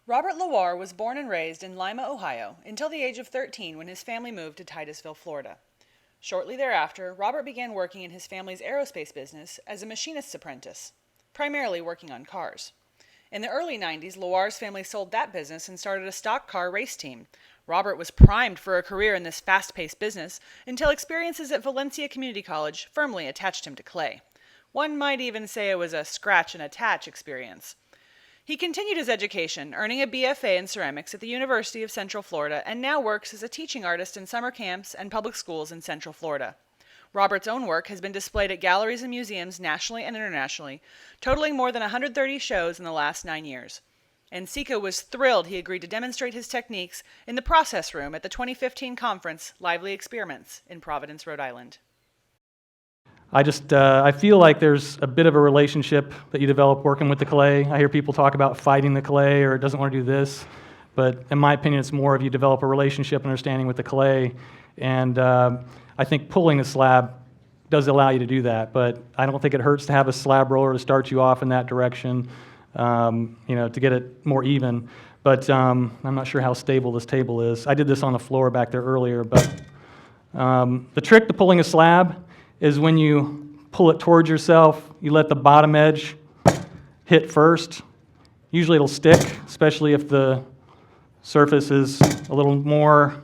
Robert Lawarre was born and raised in Lima, Ohio, until the age of 13 when his family moved to Titusville, Florida. Shortly thereafter, Robert began working in his family's aerospace business as a machinist's apprentice, primarily working on cars. In the early 90s, Lawarre's family sold that business and started a stock car race team. Robert was primed for a career in this fast-paced business until experiences at Valencia Community College firmly attached him to clay. One might even say it was a scratch and attach experience. He continued his education, earning a BFA in ceramics at the University of Central Florida, and now works as a teaching artist in summer camps and public schools in Central Florida. Robert's own work has been displayed at galleries and museums nationally and internationally, totaling more than 130 shows in the last 9 years. NCECA was thrilled he agreed to demonstrate his techniques in the process room at the 2015 conference Lively Experiments in Providence, Rhode Island. I feel like there's a bit of a relationship that you develop working with the clay. I hear people talk about fighting the clay or it doesn't want to do this, but in my opinion, it's more of you develop a relationship and understanding with the clay, and I think pulling a slab does allow you to do that, but I don't think it hurts to have a slab roller to start you off in that direction, to get it more even, but I'm not sure how stable this table is. I did this on the floor back there earlier, but the trick to pulling a slab is when you pull it towards yourself, you let the bottom edge hit first. Usually it'll stick, especially if the surface is a little more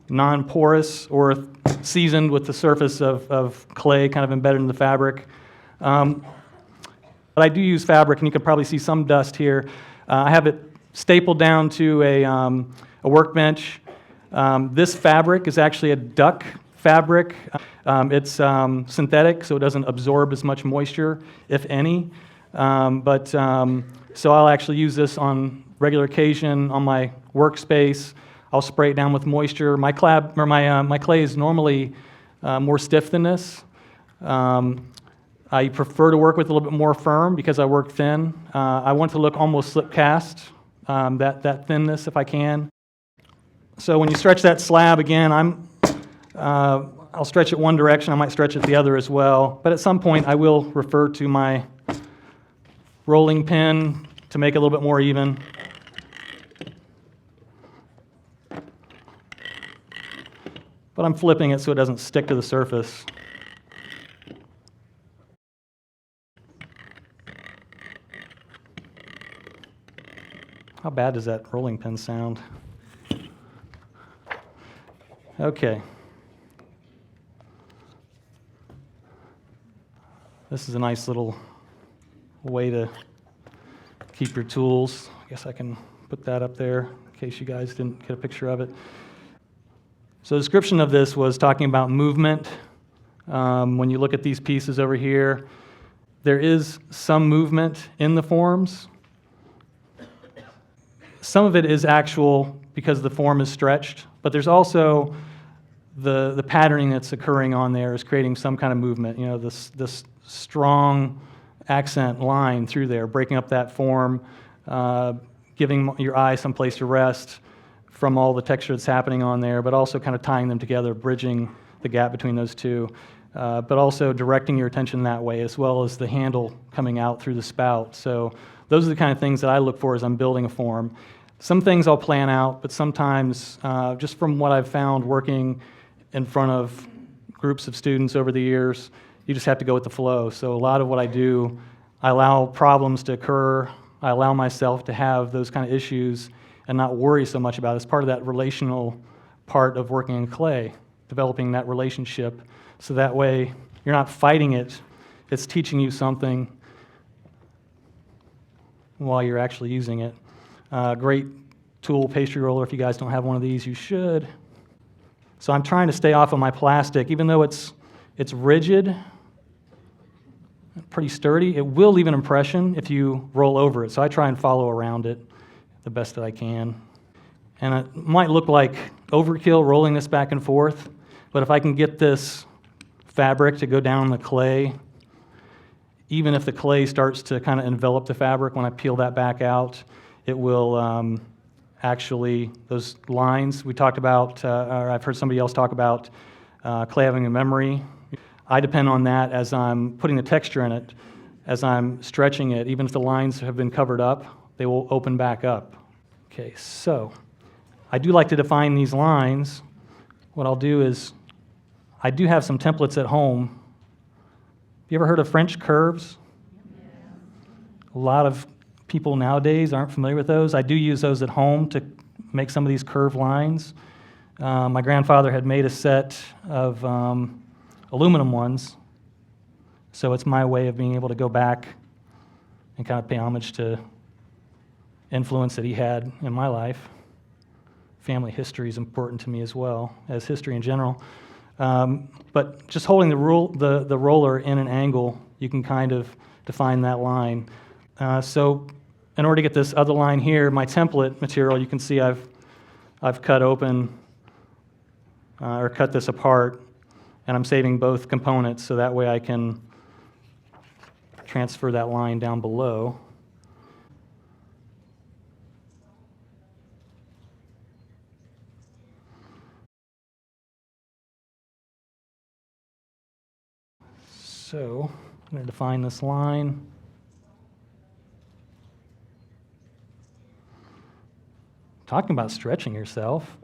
non-porous or seasoned with the surface of clay kind of embedded in the fabric. But I do use fabric, and you can probably see some dust here. I have it stapled down to a workbench. This fabric is actually a duck fabric. It's synthetic, so it doesn't absorb as much moisture, if any. So I'll actually use this on regular occasion on my workspace. I'll spray it down with moisture. My clay is normally more stiff than this. I prefer to work with a little bit more firm because I work thin. I want to look almost slip cast, that thinness if I can. So when you stretch that slab again, I'll stretch it one direction, I might stretch it the other as well, but at some point I will refer to my rolling pin to make it a little bit more even. But I'm flipping it so it doesn't stick to the surface. How bad does that rolling pin sound? Okay. This is a nice little way to keep your tools. I guess I can put that up there in case you guys didn't get a picture of it. So the description of this was talking about movement. When you look at these pieces over here, there is some movement in the forms. Some of it is actual because the form is stretched, but there's also the patterning that's occurring on there is creating some kind of movement. You know, this strong accent line through there, breaking up that form, giving your eye some place to rest from all the texture that's happening on there, but also kind of tying them together, bridging the gap between those two, but also directing your attention that way, as well as the handle coming out through the spout. So those are the kind of things that I look for as I'm building a form. Some things I'll plan out, but sometimes, just from what I've found working in front of groups of students over the years, you just have to go with the flow. So a lot of what I do, I allow problems to occur. I allow myself to have those kind of issues and not worry so much about it. It's part of that relational part of working in clay, developing that relationship. So that way you're not fighting it. It's teaching you something while you're actually using it. Great tool, pastry roller. If you guys don't have one of these, you should. So I'm trying to stay off of my plastic. Even though it's rigid, pretty sturdy, it will leave an impression if you roll over it. So I try and follow around it the best that I can. And it might look like overkill rolling this back and forth, but if I can get this fabric to go down the clay, even if the clay starts to kind of envelop the fabric, when I peel that back out, it will actually, those lines we talked about, or I've heard somebody else talk about clay having a memory. I depend on that as I'm putting the texture in it. as I'm stretching it, even if the lines have been covered up, they will open back up. Okay, so I do like to define these lines. What I'll do is, I do have some templates at home. Have you ever heard of French curves? A lot of people nowadays aren't familiar with those. I do use those at home to make some of these curved lines. My grandfather had made a set of aluminum ones, so it's my way of being able to go back and kind of pay homage to influence that he had in my life. Family history is important to me as well, as history in general. But just holding the roller in an angle, you can kind of define that line. So in order to get this other line here, my template material, you can see I've cut open or cut this apart, and I'm saving both components so that way I can transfer that line down below. So I'm going to define this line. Talking about stretching yourself,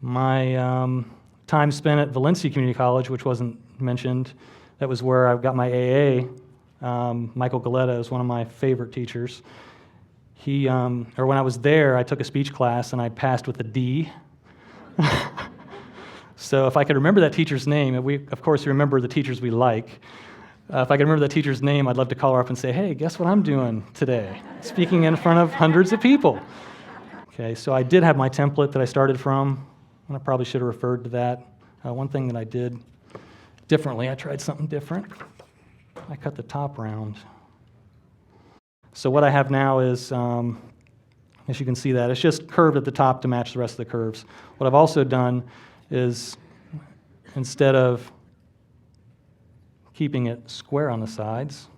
my time spent at Valencia Community College, which wasn't mentioned, that was where I got my AA. Michael Galetta is one of my favorite teachers. When I was there, I took a speech class and I passed with a D. So if I could remember that teacher's name, and we, of course, remember the teachers we like. If I could remember that teacher's name, I'd love to call her up and say, hey, guess what I'm doing today? Speaking in front of hundreds of people. Okay, so I did have my template that I started from, and I probably should have referred to that. One thing that I did differently, I tried something different. I cut the top round. So what I have now is, as you can see that, it's just curved at the top to match the rest of the curves. What I've also done is, instead of keeping it square on the sides,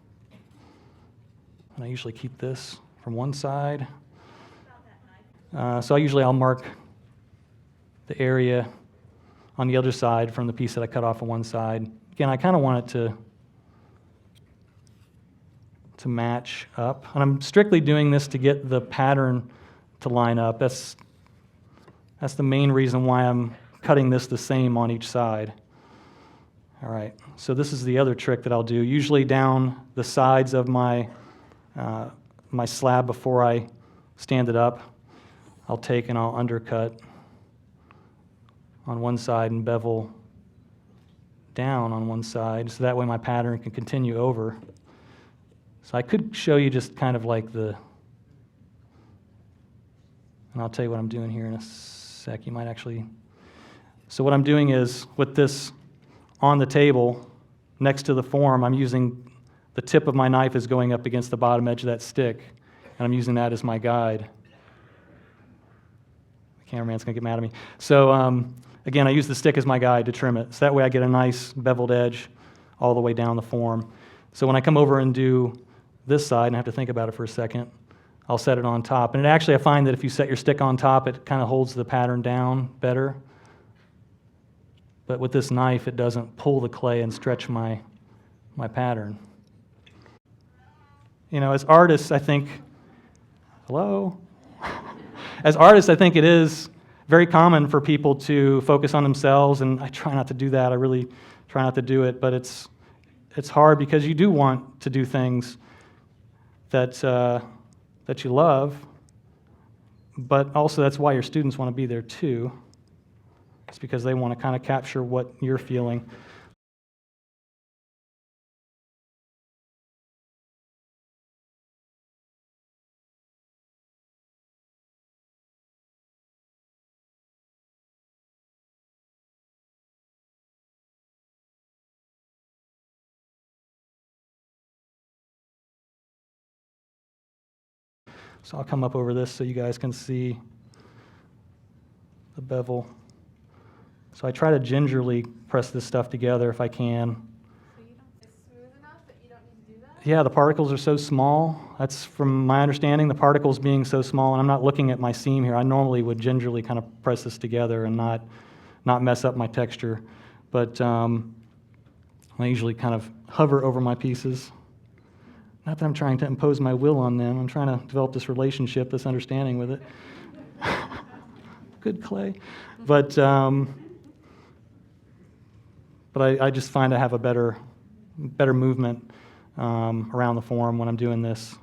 and I usually keep this from one side, so I'll mark the area on the other side from the piece that I cut off on one side. Again, I kind of want it to match up, and I'm strictly doing this to get the pattern to line up. That's the main reason why I'm cutting this the same on each side. All right, so this is the other trick that I'll do. Usually down the sides of my slab before I stand it up, I'll take and I'll undercut on one side and bevel down on one side, so that way my pattern can continue over. So I could show you just kind of like and I'll tell you what I'm doing here in a sec. You might actually. So what I'm doing is, with this on the table next to the form, I'm using the tip of my knife is going up against the bottom edge of that stick, and I'm using that as my guide. The cameraman's going to get mad at me. So again, I use the stick as my guide to trim it. So that way I get a nice beveled edge all the way down the form. So when I come over and do this side, and I have to think about it for a second, I'll set it on top. And I find that if you set your stick on top, it kind of holds the pattern down better. But with this knife, it doesn't pull the clay and stretch my pattern. You know, as artists, I think, hello? As artists, I think it is very common for people to focus on themselves, and I try not to do that. I really try not to do it, but it's hard because you do want to do things that you love, but also that's why your students want to be there too. It's because they want to kind of capture what you're feeling. So I'll come up over this so you guys can see the bevel. So I try to gingerly press this stuff together if I can. So it's smooth enough that you don't need to do that? Yeah, the particles are so small. That's from my understanding, the particles being so small, and I'm not looking at my seam here. I normally would gingerly kind of press this together and not mess up my texture. But I usually kind of hover over my pieces. Not that I'm trying to impose my will on them. I'm trying to develop this relationship, this understanding with it. Good clay. But I just find I have a better movement around the form when I'm doing this.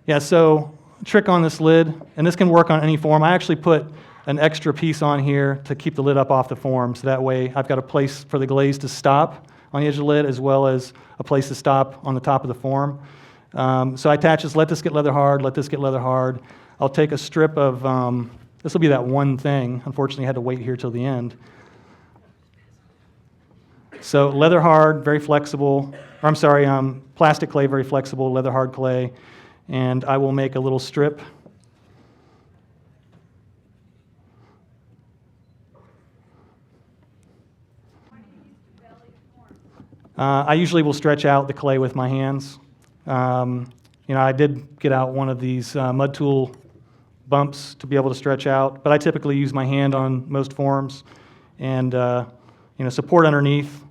Yeah, so trick on this lid, and this can work on any form. I actually put an extra piece on here to keep the lid up off the form, so that way I've got a place for the glaze to stop on the edge of the lid as well as a place to stop on the top of the form. So I attach this, let this get leather hard, let this get leather hard. I'll take a strip of, this will be that one thing. Unfortunately, I had to wait here till the end. So leather hard, very flexible, or I'm sorry, plastic clay, very flexible, leather hard clay, and I will make a little strip. I usually will stretch out the clay with my hands. I did get out one of these mud tool bumps to be able to stretch out, but I typically use my hand on most forms and support underneath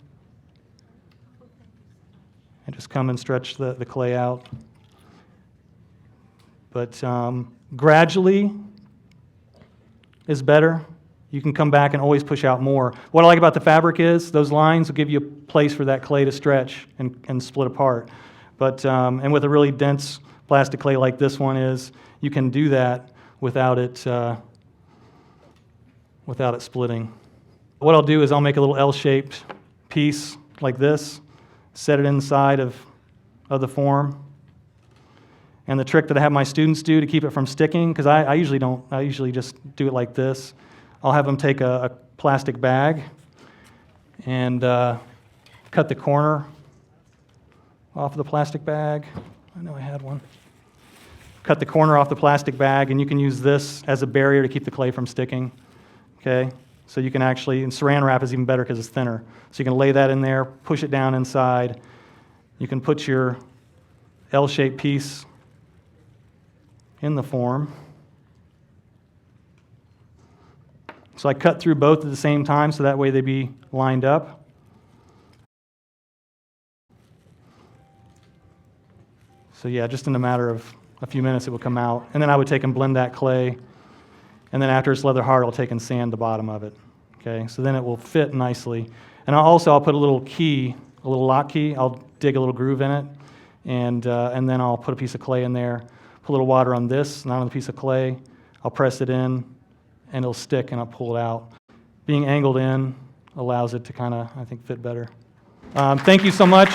and just come and stretch the clay out. But gradually is better. You can come back and always push out more. What I like about the fabric is those lines will give you a place for that clay to stretch and split apart. But and with a really dense plastic clay like this one is, you can do that without it splitting. What I'll do is I'll make a little L-shaped piece like this, set it inside of the form. And the trick that I have my students do to keep it from sticking, because I usually don't, I usually just do it like this. I'll have them take a plastic bag and cut the corner off of the plastic bag. I know I had one. Cut the corner off the plastic bag, and you can use this as a barrier to keep the clay from sticking. Okay? So you can actually, and saran wrap is even better because it's thinner. So you can lay that in there, push it down inside. You can put your L-shaped piece in the form. So I cut through both at the same time so that way they be lined up. So yeah, just in a matter of a few minutes it will come out. And then I would take and blend that clay. And then after it's leather hard, I'll take and sand the bottom of it. Okay, so then it will fit nicely. And I'll put a little key, a little lock key. I'll dig a little groove in it. And then I'll put a piece of clay in there, put a little water on this, not on the piece of clay. I'll press it in, and it'll stick, and I'll pull it out. Being angled in allows it to kind of, I think, fit better. Thank you so much.